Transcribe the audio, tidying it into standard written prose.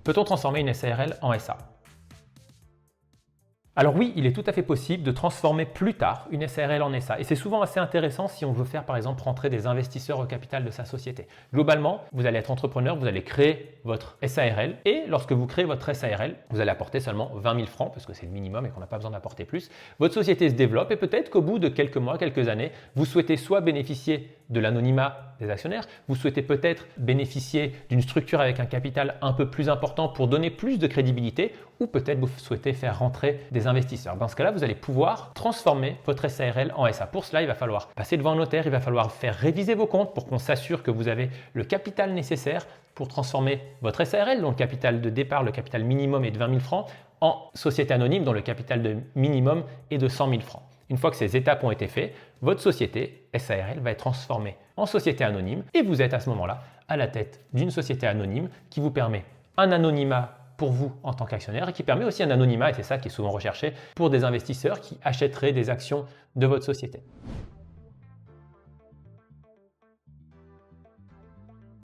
Peut-on transformer une SARL en SA? Alors oui, il est tout à fait possible de transformer plus tard une SARL en SA et c'est souvent assez intéressant si on veut faire par exemple rentrer des investisseurs au capital de sa société. Globalement, vous allez être entrepreneur, vous allez créer votre SARL et lorsque vous créez votre SARL, vous allez apporter seulement 20 000 francs parce que c'est le minimum et qu'on n'a pas besoin d'apporter plus. Votre société se développe et peut-être qu'au bout de quelques mois, quelques années, vous souhaitez soit bénéficier de l'anonymat des actionnaires, vous souhaitez peut-être bénéficier d'une structure avec un capital un peu plus important pour donner plus de crédibilité ou peut-être vous souhaitez faire rentrer des investisseurs. Dans ce cas-là, vous allez pouvoir transformer votre SARL en SA. Pour cela, il va falloir passer devant un notaire, il va falloir faire réviser vos comptes pour qu'on s'assure que vous avez le capital nécessaire pour transformer votre SARL, dont le capital de départ, le capital minimum est de 20 000 francs, en société anonyme, dont le capital de minimum est de 100 000 francs. Une fois que ces étapes ont été faites, votre société SARL va être transformée en société anonyme et vous êtes à ce moment-là à la tête d'une société anonyme qui vous permet un anonymat pour vous en tant qu'actionnaire et qui permet aussi un anonymat, et c'est ça qui est souvent recherché, pour des investisseurs qui achèteraient des actions de votre société.